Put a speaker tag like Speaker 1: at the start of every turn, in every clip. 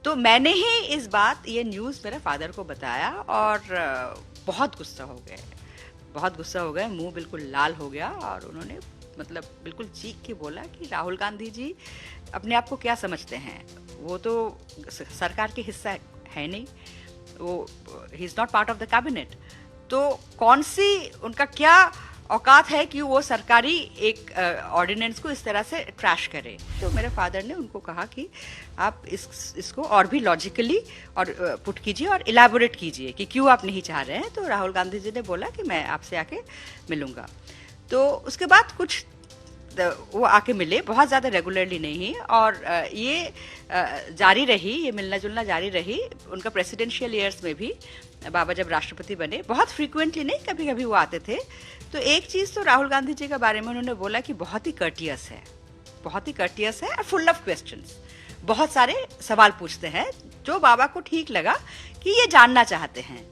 Speaker 1: तो मैंने ही ये न्यूज़ मेरे फादर को बताया और बहुत गुस्सा हो गए, बहुत गुस्सा हो गए, मुंह बिल्कुल लाल हो गया और उन्होंने मतलब बिल्कुल चीख के बोला कि राहुल गांधी जी अपने आप को क्या समझते हैं, वो तो सरकार के हिस्सा है नहीं, वो he is not part of the cabinet, तो कौन सी उनका क्या औकात है कि वो सरकारी एक ऑर्डिनेंस को इस तरह से ट्रैश करे। तो मेरे फादर ने उनको कहा कि आप इसको और भी लॉजिकली और पुट कीजिए और इलैबोरेट कीजिए कि क्यों आप नहीं चाह रहे हैं। तो राहुल गांधी जी ने बोला कि मैं आपसे आके मिलूंगा। तो उसके बाद कुछ वो आके मिले, बहुत ज़्यादा रेगुलरली नहीं, और ये जारी रही, ये मिलना जुलना जारी रही। उनका प्रेसिडेंशियल ईयर्स में भी बाबा जब राष्ट्रपति बने, बहुत फ्रीक्वेंटली नहीं, कभी कभी वो आते थे। तो एक चीज़ तो राहुल गांधी जी के बारे में उन्होंने बोला कि बहुत ही कर्टियस है, बहुत ही कर्टियस है और फुल ऑफ क्वेश्चंस, बहुत सारे सवाल पूछते हैं जो बाबा को ठीक लगा कि ये जानना चाहते हैं।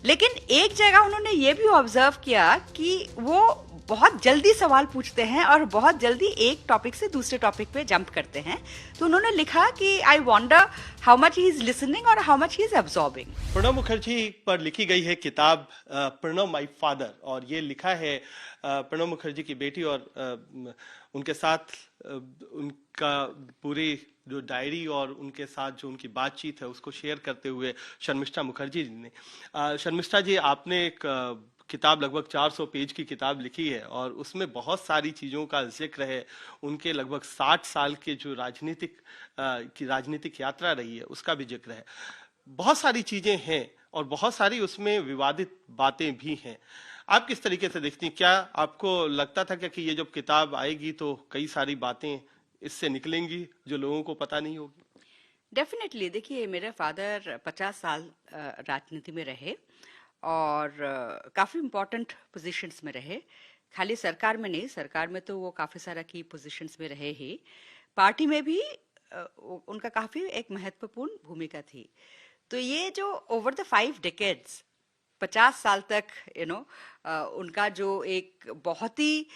Speaker 1: लेकिन एक जगह उन्होंने ये भी ऑब्जर्व किया कि वो बहुत जल्दी सवाल पूछते हैं और बहुत जल्दी एक टॉपिक से दूसरे टॉपिक पे जंप करते हैं। तो उन्होंने लिखा कि I wonder how much he is listening और how much he is absorbing.
Speaker 2: Pranab Mukherjee पर लिखी गई है किताब प्रणब माई फादर, और ये लिखा है प्रणब मुखर्जी की बेटी और उनके साथ उनका पूरी जो डायरी और उनके साथ जो उनकी बातचीत है उसको शेयर करते हुए शर्मिष्ठा मुखर्जी जी ने। शर्मिष्ठा जी, आपने एक किताब, लगभग 400 पेज की किताब लिखी है और उसमें बहुत सारी चीज़ों का जिक्र है। उनके लगभग 60 साल के जो राजनीतिक यात्रा रही है उसका भी जिक्र है। बहुत सारी चीजें हैं और बहुत सारी उसमें विवादित बातें भी हैं। आप किस तरीके से देखती हैं? क्या आपको लगता था क्या कि ये जब किताब आएगी तो कई सारी बातें इससे निकलेंगी जो लोगों को पता नहीं होगी?
Speaker 1: डेफिनेटली। देखिए, मेरे फादर 50 साल राजनीति में रहे और काफ़ी इम्पोर्टेंट पोजीशंस में रहे। खाली सरकार में नहीं, सरकार में तो वो काफ़ी सारा की पोजीशंस में रहे ही, पार्टी में भी उनका काफ़ी एक महत्वपूर्ण भूमिका थी। तो ये जो ओवर द 5 डेकेड्स, 50 साल तक उनका जो एक बहुत ही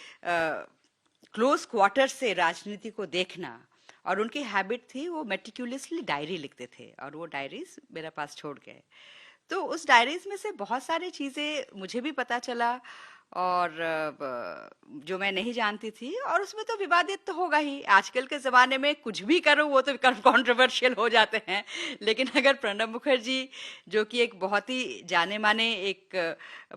Speaker 1: क्लोज क्वार्टर से राजनीति को देखना, और उनकी हैबिट थी वो मेटिकुलसली डायरी लिखते थे और वो डायरीज मेरे पास छोड़ गए। तो उस डायरीज में से बहुत सारी चीज़ें मुझे भी पता चला और जो मैं नहीं जानती थी, और उसमें तो विवादित तो होगा ही। आजकल के ज़माने में कुछ भी करो वो तो कंट्रोवर्शियल हो जाते हैं। लेकिन अगर प्रणब मुखर्जी, जो कि एक बहुत ही जाने माने एक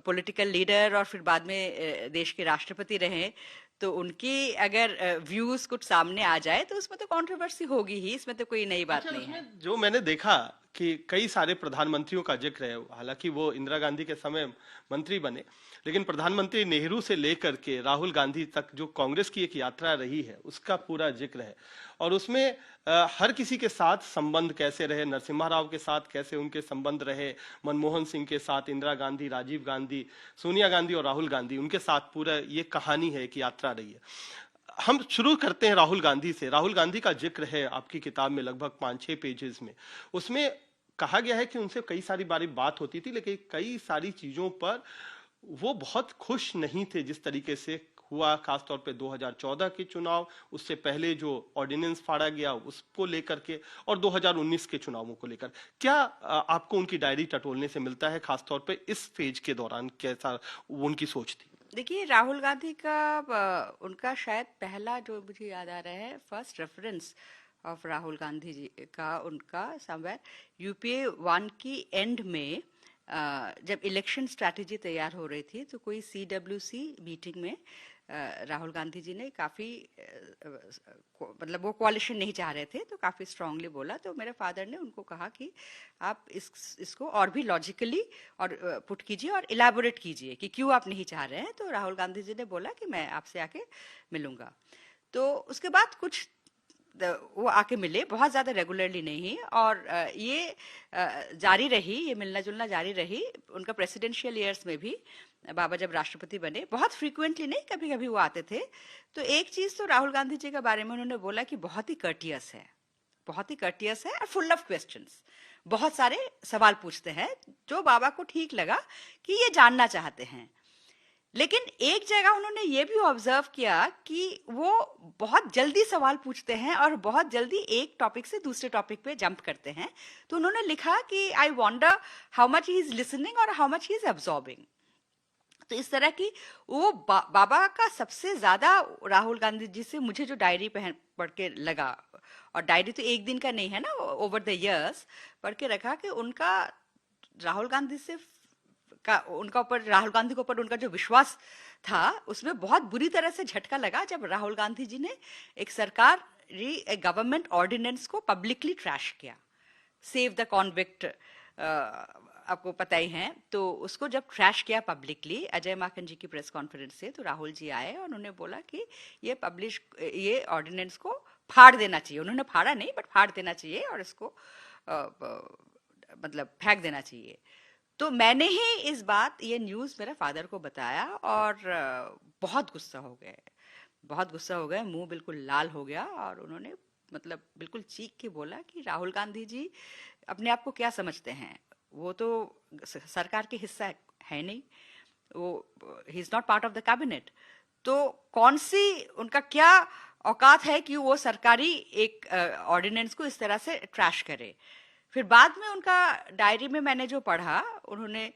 Speaker 1: पॉलिटिकल लीडर और फिर बाद में देश के राष्ट्रपति रहे, तो उनकी अगर व्यूज कुछ सामने आ जाए तो उसमें तो कंट्रोवर्सी होगी ही, इसमें तो कोई नई बात नहीं है।
Speaker 2: जो मैंने देखा कि कई सारे प्रधानमंत्रियों का जिक्र है, हालांकि वो इंदिरा गांधी के समय मंत्री बने, लेकिन प्रधानमंत्री नेहरू से लेकर के राहुल गांधी तक जो कांग्रेस की एक यात्रा रही है उसका पूरा जिक्र है। और उसमें हर किसी के साथ संबंध कैसे रहे, नरसिम्हा राव के साथ कैसे उनके संबंध रहे, मनमोहन सिंह के साथ, इंदिरा गांधी, राजीव गांधी, सोनिया गांधी और राहुल गांधी, उनके साथ पूरा ये कहानी है कि यात्रा रही है। हम शुरू करते हैं राहुल गांधी से। राहुल गांधी का जिक्र है आपकी किताब में लगभग 5-6 पेजेस में। उसमें कहा गया है कि उनसे कई सारी बारी बात होती थी, लेकिन कई सारी चीजों पर वो बहुत खुश नहीं थे जिस तरीके से हुआ, खासतौर पे 2014 के चुनाव, उससे पहले जो ऑर्डिनेंस फाड़ा गया उसको लेकर के, और 2019 के चुनावों को लेकर। क्या आपको उनकी डायरी टटोलने से मिलता है, खासतौर पे इस फेज के दौरान कैसा उनकी सोच थी?
Speaker 1: देखिए, राहुल गांधी का उनका शायद पहला जो मुझे याद आ रहा है, first reference of Rahul Gandhi ji का, उनका समवेयर यूपीए 1 की एंड में जब इलेक्शन स्ट्रैटेजी तैयार हो रही थी, तो कोई सीडब्ल्यूसी मीटिंग में राहुल गांधी जी ने काफ़ी मतलब वो कोalition नहीं चाह रहे थे, तो काफ़ी स्ट्रांगली बोला। तो मेरे फादर ने उनको कहा कि आप इसको और भी लॉजिकली और पुट कीजिए और इलैबोरेट कीजिए कि क्यों आप नहीं चाह रहे हैं। तो राहुल गांधी जी ने बोला कि मैं आपसे आके मिलूंगा। तो उसके बाद कुछ वो आके मिले, बहुत ज़्यादा रेगुलरली नहीं, और ये जारी रही, ये मिलना जुलना जारी रही। उनका प्रेसिडेंशियल ईयर्स में भी बाबा जब राष्ट्रपति बने, बहुत फ्रीक्वेंटली नहीं, कभी कभी वो आते थे। तो एक चीज़ तो राहुल गांधी जी के बारे में उन्होंने बोला कि बहुत ही कर्टियस है, बहुत ही कर्टियस है और फुल ऑफ क्वेश्चंस, बहुत सारे सवाल पूछते हैं जो बाबा को ठीक लगा कि ये जानना चाहते हैं। लेकिन एक जगह उन्होंने ये भी ऑब्जर्व किया कि वो बहुत जल्दी सवाल पूछते हैं और बहुत जल्दी एक टॉपिक से दूसरे टॉपिक पे जंप करते हैं। तो उन्होंने लिखा कि I wonder how much he is listening और how much he is absorbing. तो इस तरह की वो बाबा का सबसे ज्यादा राहुल गांधी जी से मुझे जो डायरी पढ़ के लगा, और डायरी तो एक दिन का नहीं है ना, ओवर द इयर्स पढ़ के रखा कि उनका राहुल गांधी से राहुल गांधी के ऊपर उनका जो विश्वास था उसमें बहुत बुरी तरह से झटका लगा जब राहुल गांधी जी ने एक गवर्नमेंट ऑर्डिनेंस को पब्लिकली ट्रैश किया, सेव द कॉन्विक्ट, आपको पता ही है। तो उसको जब ट्रैश किया पब्लिकली अजय माकन जी की प्रेस कॉन्फ्रेंस से, तो राहुल जी आए और उन्होंने बोला कि ये ऑर्डिनेंस को फाड़ देना चाहिए। उन्होंने फाड़ा नहीं बट फाड़ देना चाहिए और इसको मतलब फेंक देना चाहिए। तो मैंने ही ये न्यूज़ मेरे फादर को बताया और बहुत गुस्सा हो गए, बहुत गुस्सा हो गए, मुंह बिल्कुल लाल हो गया और उन्होंने मतलब बिल्कुल चीख के बोला कि राहुल गांधी जी अपने आप को क्या समझते हैं, वो तो सरकार के हिस्सा है नहीं, वो he is not part of the cabinet. तो कौन सी उनका क्या औकात है कि वो सरकारी एक ऑर्डिनेंस को इस तरह से ट्रैश करे। फिर बाद में उनका डायरी में मैंने जो पढ़ा, उन्होंने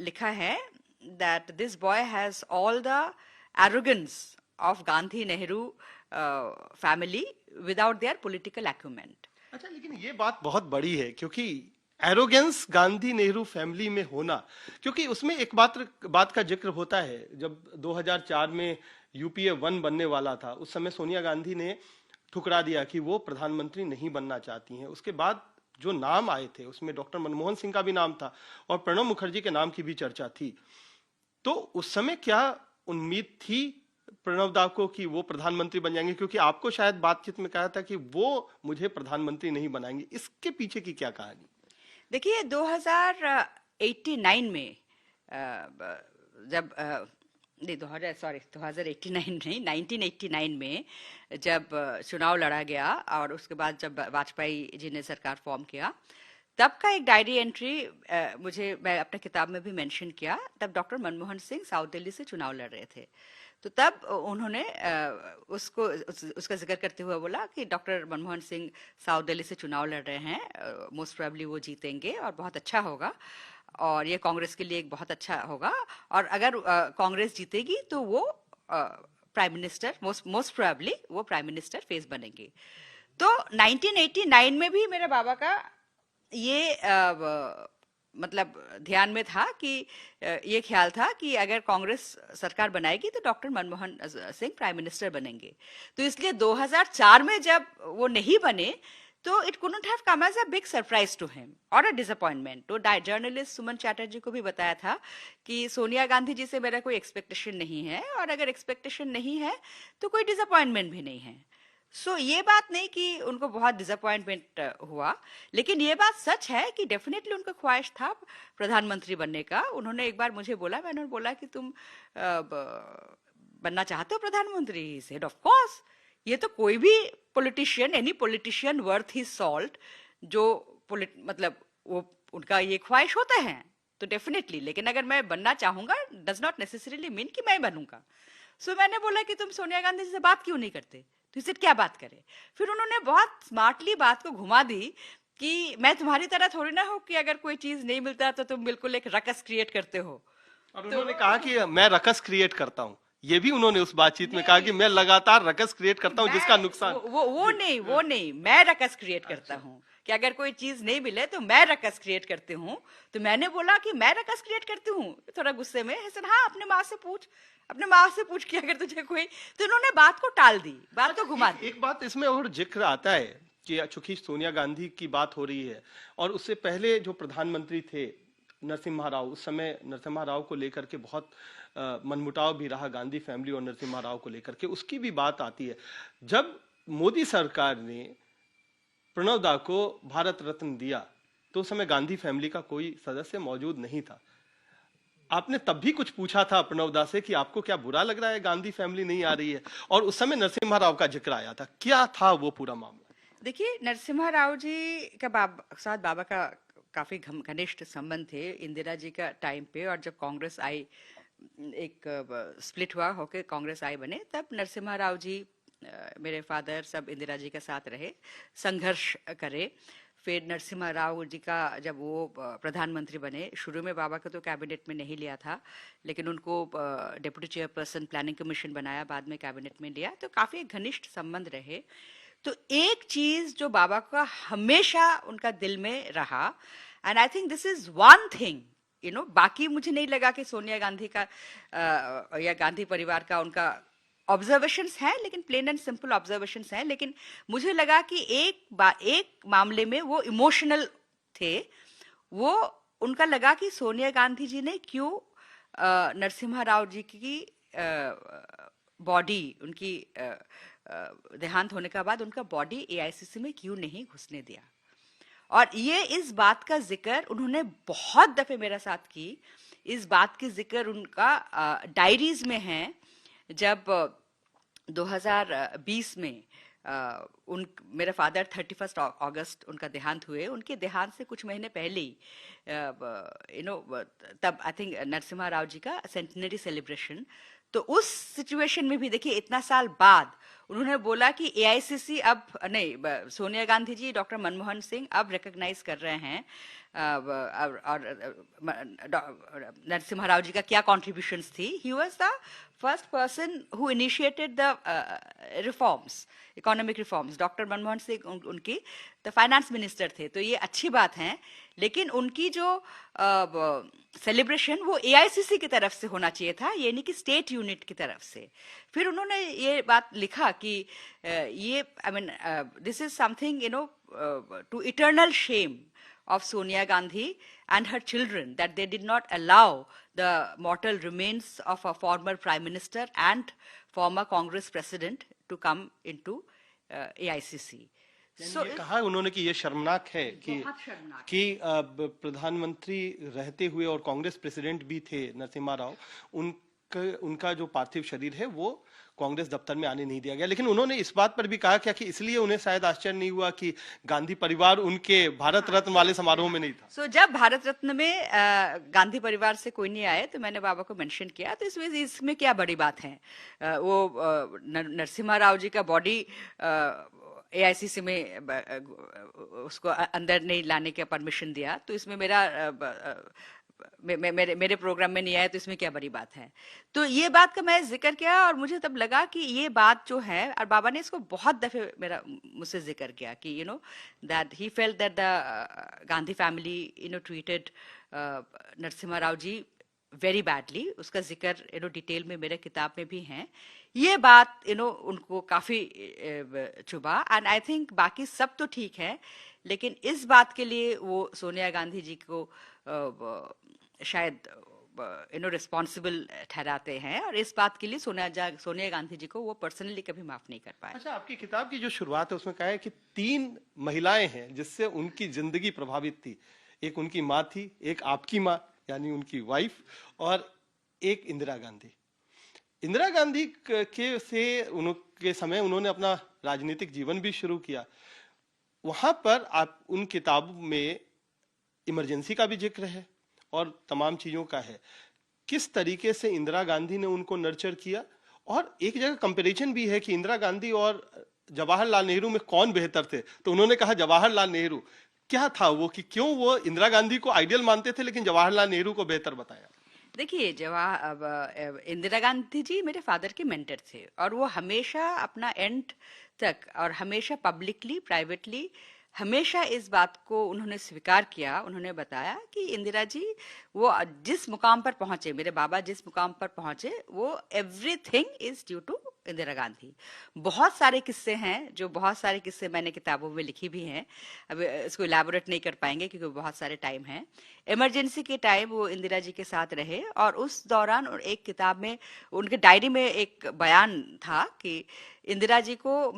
Speaker 1: लिखा है that this boy has all the arrogance of Gandhi Nehru family without their political acumen.
Speaker 2: अच्छा, लेकिन ये बात बहुत बड़ी है क्योंकि एरोगेंस गांधी नेहरू फैमिली में होना, क्योंकि उसमें एक बात का जिक्र होता है। जब 2004 में यूपीए 1 बनने वाला था, उस समय सोनिया गांधी ने ठुकरा दिया कि वो प्रधानमंत्री नहीं बनना चाहती हैं। उसके बाद जो नाम आए थे उसमें डॉक्टर मनमोहन सिंह का भी नाम था और प्रणब मुखर्जी के नाम की भी चर्चा थी। तो उस समय क्या उम्मीद थी प्रणब दा को कि वो प्रधानमंत्री बन जाएंगे? क्योंकि आपको शायद बातचीत में कहा था कि वो मुझे प्रधानमंत्री नहीं बनाएंगे, इसके पीछे की क्या कहानी?
Speaker 1: देखिए 2089 में जब नहीं 2089 नहीं 1989 में जब चुनाव लड़ा गया और उसके बाद जब वाजपेयी जी ने सरकार फॉर्म किया, तब का एक डायरी एंट्री मैं अपने किताब में भी मेंशन किया। तब डॉक्टर मनमोहन सिंह साउथ दिल्ली से चुनाव लड़ रहे थे। तो तब उन्होंने उसका जिक्र करते हुए बोला कि डॉक्टर मनमोहन सिंह साउथ दिल्ली से चुनाव लड़ रहे हैं, मोस्ट प्रोबेबली वो जीतेंगे और बहुत अच्छा होगा और ये कांग्रेस के लिए एक बहुत अच्छा होगा, और अगर कांग्रेस जीतेगी तो वो प्राइम मिनिस्टर मोस्ट प्रोबेबली वो प्राइम मिनिस्टर फेस बनेंगे। तो 1989 में भी मेरे बाबा का ये मतलब ध्यान में था कि ये ख्याल था कि अगर कांग्रेस सरकार बनाएगी तो doctor Manmohan Singh prime minister बनेंगे। तो इसलिए 2004 में जब वो नहीं बने तो it couldn't have come as a big surprise to him और अ डिसअपॉइंटमेंट। तो जर्नलिस्ट सुमन चैटर्जी को भी बताया था कि सोनिया गांधी जी से मेरा कोई एक्सपेक्टेशन नहीं है और अगर एक्सपेक्टेशन नहीं है तो कोई डिसअपॉइंटमेंट भी नहीं है। ये बात नहीं कि उनको बहुत डिसअपॉइंटमेंट हुआ, लेकिन ये बात सच है कि डेफिनेटली उनका ख्वाहिश था प्रधानमंत्री बनने का। उन्होंने एक बार मुझे बोला, मैंने बोला कि तुम बनना चाहते हो प्रधानमंत्री? He said of course. ये तो कोई भी politician, any politician worth his salt, जो मतलब वो उनका ये ख्वाहिश होता है तो डेफिनेटली, लेकिन अगर मैं बनना चाहूंगा डज नॉट नेसेसरीली मीन कि मैं बनूंगा। मैंने बोला कि तुम सोनिया गांधी से बात क्यों नहीं करते, तो इससे क्या बात करे। फिर उन्होंने बहुत स्मार्टली बात को घुमा दी कि मैं तुम्हारी तरह थोड़ी ना हूं कि अगर कोई चीज नहीं मिलता तो तुम बिल्कुल एक रकस क्रिएट करते हो।
Speaker 2: और उन्होंने कहा कि मैं रकस क्रिएट करता हूं, ये भी उन्होंने उस बातचीत में कहा कि मैं लगातार रकस क्रिएट करता हूं जिसका नुकसान
Speaker 1: वो नहीं, मैं रकस क्रिएट करता हूँ कि अगर कोई चीज नहीं मिले तो मैं रकस क्रिएट करती हूँ। तो मैंने बोला कि मैं रकस क्रिएट करती हूँ, थोड़ा गुस्से में। हाँ, अपने माँ से पूछ कि अगर तुझे कोई। तो उन्होंने बात को टाल दी, बात को घुमा दी।
Speaker 2: एक बात इसमें और जिक्र आता है कि चूंकि सोनिया गांधी की बात हो रही है और उससे पहले जो प्रधानमंत्री थे नरसिम्हा राव, उस समय नरसिम्हा राव को लेकर के बहुत मनमुटाव भी रहा गांधी फैमिली और नरसिम्हा राव को लेकर के, उसकी भी बात आती है। जब मोदी सरकार ने प्रणब दा को भारत रत्न दिया तो उस समय गांधी फैमिली का कोई सदस्य मौजूद नहीं था। आपने तब भी कुछ पूछा था प्रणब दा से कि आपको क्या बुरा लग रहा है गांधी फैमिली नहीं आ रही है, और उस समय नरसिम्हा राव का जिक्र आया था। क्या था वो पूरा मामला?
Speaker 1: देखिए, नरसिम्हा राव जी का साथ बाबा का काफी घनिष्ठ संबंध थे इंदिरा जी का टाइम पे, और जब कांग्रेस आई एक स्प्लिट हुआ होके कांग्रेस आई बने, तब नरसिम्हा राव जी, मेरे फादर सब इंदिरा जी के साथ रहे, संघर्ष करे। फिर नरसिम्हा राव जी का जब वो प्रधानमंत्री बने, शुरू में बाबा को तो कैबिनेट में नहीं लिया था, लेकिन उनको डिप्टी चेयरपर्सन प्लानिंग कमीशन बनाया, बाद में कैबिनेट में लिया, तो काफी घनिष्ठ संबंध रहे। तो एक चीज जो बाबा का हमेशा उनका दिल में रहा, and I think this is one thing, बाकी मुझे नहीं लगा कि सोनिया गांधी का या गांधी परिवार का उनका ऑब्जर्वेशंस हैं, लेकिन प्लेन एंड सिंपल ऑब्जर्वेशंस हैं, लेकिन मुझे लगा कि एक मामले में वो इमोशनल थे। वो उनका लगा कि सोनिया गांधी जी ने क्यों नरसिम्हा राव जी की बॉडी, उनकी देहांत होने के बाद उनका बॉडी एआईसीसी में क्यों नहीं घुसने दिया। और ये इस बात का जिक्र उन्होंने बहुत दफे मेरे साथ की। इस बात की जिक्र उनका डायरीज में है। जब 2020 में मेरे फादर 31 अगस्त उनका देहांत हुए, उनके देहांत से कुछ महीने पहले ही तब आई थिंक नरसिम्हा राव जी का सेंटिनरी सेलिब्रेशन, तो उस सिचुएशन में भी देखिए इतना साल बाद उन्होंने बोला कि एआईसीसी अब नहीं, सोनिया गांधी जी, डॉक्टर मनमोहन सिंह अब रिकॉग्नाइज कर रहे हैं और नरसिम्हा राव जी का क्या कॉन्ट्रीब्यूशंस थी। He was the first person who initiated the reforms, economic reforms. Doctor Manmohan Singh उनकी द फाइनेंस मिनिस्टर थे, तो ये अच्छी बात है, लेकिन उनकी जो सेलिब्रेशन वो एआईसीसी की तरफ से होना चाहिए था, ये नहीं कि स्टेट यूनिट की तरफ से। फिर उन्होंने ये बात लिखा कि ये I mean this is something to eternal shame of Sonia Gandhi and her children that they did not allow the mortal remains of a former prime minister and former Congress president to come into AICC.
Speaker 2: So ये कहा उन्होंने कि ये शर्मनाक है कि प्रधानमंत्री रहते हुए और कांग्रेस प्रेसिडेंट भी थे नरसिम्हा राव, उनका जो पार्थिव शरीर है वो कांग्रेस दफ्तर में आने नहीं दिया गया। लेकिन उन्होंने इस बात पर भी कहा क्या कि इसलिए उन्हें शायद आश्चर्य नहीं हुआ कि गांधी परिवार उनके भारत रत्न वाले समारोह में नहीं था।
Speaker 1: जब भारत रत्न में गांधी परिवार से कोई नहीं आए तो मैंने बाबा को मेंशन किया, तो इसमें क्या बड़ी बात है। वो नरसिम्हा राव जी का बॉडी एआईसीसी में उसको अंदर नहीं लाने का परमिशन दिया, तो इसमें मेरे प्रोग्राम में नहीं आया, तो इसमें क्या बड़ी बात है। तो ये बात का मैं जिक्र किया और मुझे तब लगा कि ये बात जो है, और बाबा ने इसको बहुत दफे मुझसे जिक्र किया कि that he felt that the Gandhi family treated Narasimha Rao ji very badly. उसका जिक्र डिटेल में मेरे किताब में भी है। ये बात उनको काफी चुभा, एंड आई थिंक बाकी सब तो ठीक है, लेकिन इस बात के लिए वो सोनिया गांधी जी को शायद रिस्पॉन्सिबल ठहराते हैं, और इस बात के लिए सोनिया गांधी जी को वो पर्सनली कभी माफ नहीं कर पाए।
Speaker 2: अच्छा, आपकी किताब की जो शुरुआत है उसमें कहा है कि 3 महिलाएं हैं जिससे उनकी जिंदगी प्रभावित थी। एक उनकी माँ थी, एक आपकी माँ यानी उनकी वाइफ, और एक इंदिरा गांधी। इंदिरा गांधी उनके समय उन्होंने अपना राजनीतिक जीवन भी शुरू किया। वहां पर आप उन किताबों में इमरजेंसी का भी जिक्र है और तमाम चीजों का है। किस तरीके से इंदिरा गांधी ने उनको नर्चर किया, और एक जगह कंपैरिजन भी है कि इंदिरा गांधी और जवाहरलाल नेहरू में कौन बेहतर थे, तो उन्होंने कहा जवाहरलाल नेहरू। क्या था वो कि क्यों वो इंदिरा गांधी को आइडियल मानते थे लेकिन जवाहरलाल नेहरू को बेहतर बताया?
Speaker 1: देखिए, इंदिरा गांधी जी मेरे फादर के मेंटर थे, और वो हमेशा अपना एंड तक और हमेशा पब्लिकली प्राइवेटली हमेशा इस बात को उन्होंने स्वीकार किया। उन्होंने बताया कि इंदिरा जी वो जिस मुकाम पर पहुंचे, मेरे बाबा जिस मुकाम पर पहुंचे, वो everything is due to Indira Gandhi. बहुत सारे किस्से हैं, जो बहुत सारे किस्से मैंने किताबों में लिखी भी हैं, अब इसको इलैबोरेट नहीं कर पाएंगे क्योंकि बहुत सारे टाइम हैं। इमरजेंसी के टाइम वो इंदिरा जी के साथ रहे, और उस दौरान एक किताब में उनके डायरी में एक बयान था कि इंदिरा जी को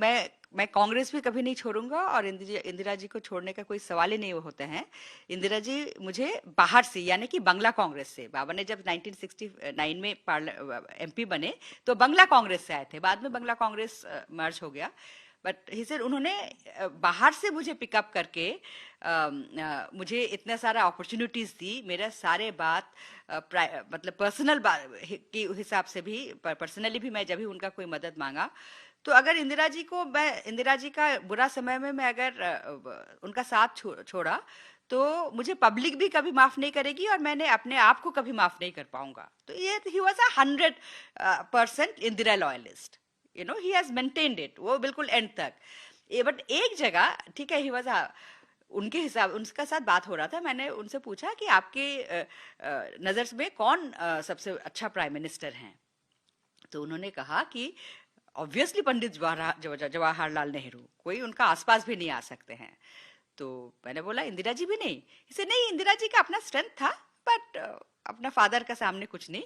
Speaker 1: मैं कांग्रेस भी कभी नहीं छोड़ूंगा, और इंदिरा जी को छोड़ने का कोई सवाल ही नहीं होते हैं। इंदिरा जी मुझे बाहर से, यानी कि बंगला कांग्रेस से, बाबा ने जब 1969 में एमपी बने तो बंगला कांग्रेस से आए थे, बाद में बंगला कांग्रेस मर्ज हो गया। बट ही सेड उन्होंने बाहर से मुझे पिकअप करके मुझे इतना सारा अपॉर्चुनिटीज दी, मेरा सारे बात मतलब पर्सनल के हिसाब से भी, पर्सनली भी मैं जब भी उनका कोई मदद मांगा, तो अगर इंदिरा जी का बुरा समय में मैं अगर उनका साथ छोड़ा तो मुझे पब्लिक भी कभी माफ नहीं करेगी और मैंने अपने आप को कभी माफ नहीं कर पाऊंगा। तो ये he was 100% Indira loyalist, you know, he has maintained it, वो बिल्कुल एंड तक। बट एक जगह ठीक है, ही वॉज उनके हिसाब, उनका साथ बात हो रहा था, मैंने उनसे पूछा कि आपके नजर में कौन सबसे अच्छा प्राइम मिनिस्टर हैं, तो उन्होंने कहा कि ऑब्वियसली पंडित जवाहरलाल नेहरू, कोई उनका आसपास भी नहीं आ सकते हैं। तो मैंने बोला इंदिरा जी भी नहीं? इसे नहीं, इंदिरा जी का अपना स्ट्रेंथ था, बट अपना फादर का सामने कुछ नहीं।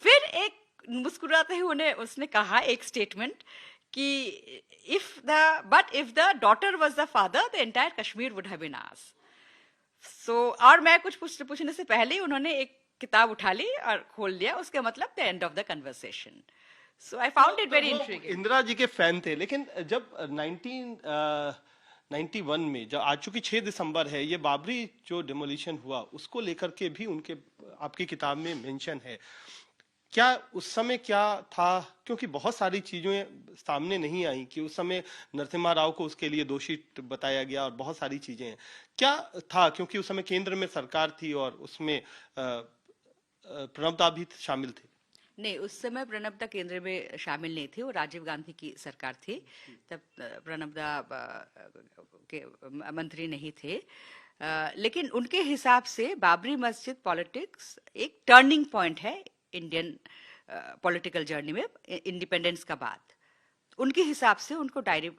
Speaker 1: फिर एक मुस्कुराते हुए उसने कहा एक स्टेटमेंट कि if the daughter was the father the entire Kashmir would have been ours. So और मैं कुछ पूछने से पहले ही उन्होंने एक किताब उठा ली और खोल लिया, उसके मतलब the end of the conversation. So I found it very intriguing.
Speaker 2: Indira ji के फैन थे, लेकिन जब 1991 में, जब आज चूंकि 6 दिसंबर है, ये बाबरी जो डिमोलिशन हुआ उसको लेकर के भी उनके आपकी किताब में मेंशन है। क्या उस समय क्या था, क्योंकि बहुत सारी चीजें सामने नहीं आई कि उस समय नरसिम्हा राव को उसके लिए दोषी बताया गया और बहुत सारी चीजें हैं, क्या था? क्योंकि उस समय केंद्र में सरकार थी और उसमें प्रणब दा भी शामिल थे।
Speaker 1: नहीं, उस समय प्रणब दा केंद्र में शामिल नहीं थे, वो राजीव गांधी की सरकार थी, तब प्रणब दा के मंत्री नहीं थे। लेकिन उनके हिसाब से बाबरी मस्जिद पॉलिटिक्स एक टर्निंग पॉइंट है इंडियन पॉलिटिकल जर्नी में, इंडिपेंडेंस का बाद। उनके हिसाब से उनको डायरी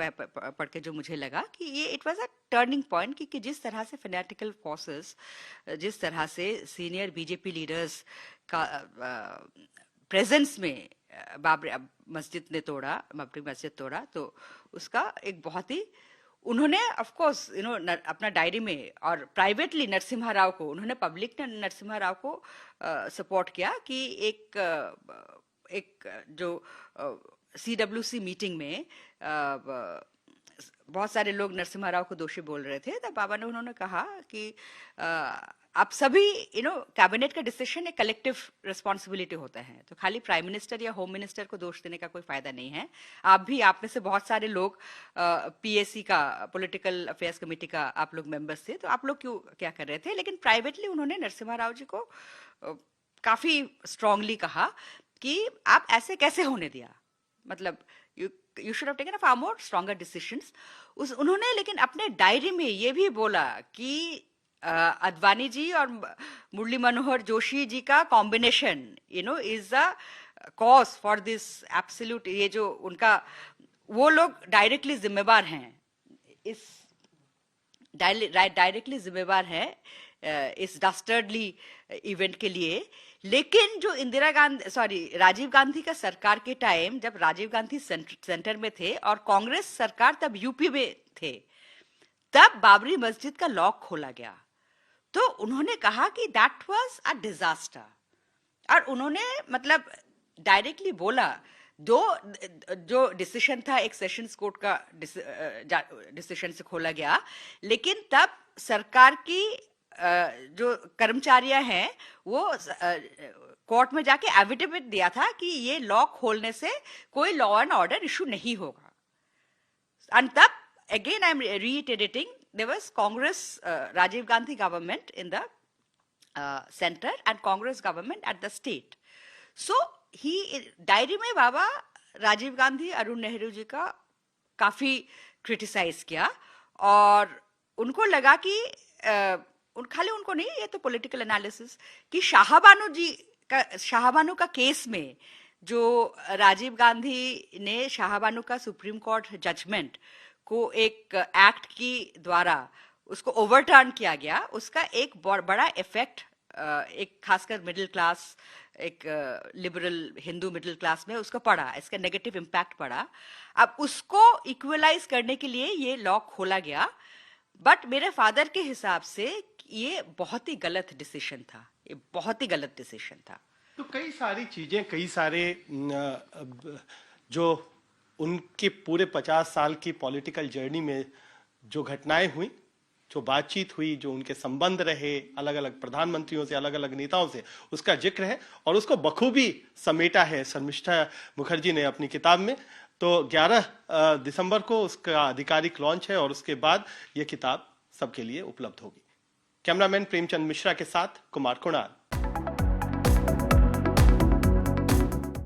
Speaker 1: पढ़ के जो मुझे लगा कि ये it was a turning point, कि जिस तरह से फैनेटिकल फोर्सेस, जिस तरह से सीनियर बीजेपी लीडर्स का प्रेजेंस में बाबरी मस्जिद तोड़ा, तो उसका एक बहुत ही, उन्होंने ऑफ कोर्स यू नो अपना डायरी में और प्राइवेटली नरसिम्हा राव को, उन्होंने पब्लिक ने नरसिम्हा राव को सपोर्ट किया कि एक जो CWC मीटिंग में बहुत सारे लोग नरसिम्हा राव को दोषी बोल रहे थे, तब बाबा ने उन्होंने कहा कि आप सभी कैबिनेट का डिसीजन एक कलेक्टिव रिस्पॉन्सिबिलिटी होता है, तो खाली प्राइम मिनिस्टर या होम मिनिस्टर को दोष देने का कोई फायदा नहीं है। आप में से बहुत सारे लोग PAC का, पॉलिटिकल अफेयर्स कमेटी का आप लोग मेंबर्स थे, तो आप लोग क्यों क्या कर रहे थे? लेकिन प्राइवेटली उन्होंने नरसिम्हा राव जी को काफी स्ट्रांगली कहा कि आप ऐसे कैसे होने दिया, मतलब you should have taken a far more stronger decisions. उन्होंने लेकिन अपने डायरी में ये भी बोला कि अडवाणी जी और मुरली मनोहर जोशी जी का combination is the cause for this absolute, ये जो उनका, वो लोग डायरेक्टली जिम्मेवार हैं इस डास्टर्डली इवेंट के लिए। लेकिन जो राजीव गांधी का सरकार के टाइम, जब राजीव गांधी सेंटर में थे और कांग्रेस सरकार तब यूपी में थे, तब बाबरी मस्जिद का लॉक खोला गया। तो उन्होंने कहा कि दैट वाज अ डिजास्टर, और उन्होंने मतलब डायरेक्टली बोला, जो डिसीजन था एक सेशंस कोर्ट का डिसीजन से खोला गया, लेकिन तब सरकार की जो कर्मचारियां हैं वो कोर्ट में जाके एफिडेविट दिया था कि ये लॉ खोलने से कोई लॉ एंड ऑर्डर इशू नहीं होगा। एंड तब again I am reiterating, there was Congress Rajiv Gandhi government in the centre and Congress government at the state. So ही डायरी में बाबा राजीव गांधी, अरुण नेहरू जी का काफी क्रिटिसाइज किया, और उनको लगा कि खाली उनको नहीं, ये तो पॉलिटिकल एनालिसिस कि शाहबानो का केस में जो राजीव गांधी ने शाहबानो का सुप्रीम कोर्ट जजमेंट को एक एक्ट की द्वारा उसको ओवरटर्न किया गया, उसका एक बड़ा इफेक्ट एक खासकर मिडिल क्लास, एक लिबरल हिंदू मिडिल क्लास में उसको पड़ा, इसका नेगेटिव इम्पैक्ट पड़ा। अब उसको इक्वलाइज करने के लिए ये लॉ खोला गया, बट मेरे फादर के हिसाब से ये बहुत ही गलत डिसीजन था, ये बहुत ही गलत डिसीजन था।
Speaker 2: तो कई सारी चीजें, कई सारे जो उनके पूरे 50 साल की पॉलिटिकल जर्नी में जो घटनाएं हुई, जो बातचीत हुई, जो उनके संबंध रहे अलग अलग प्रधानमंत्रियों से, अलग अलग नेताओं से, उसका जिक्र है और उसको बखूबी समेटा है शर्मिष्ठा मुखर्जी ने अपनी किताब में। तो 11 दिसंबर को उसका आधिकारिक लॉन्च है और उसके बाद यह किताब सबके लिए उपलब्ध होगी। कैमरामैन प्रेमचंद मिश्रा के साथ कुमार कुणाल,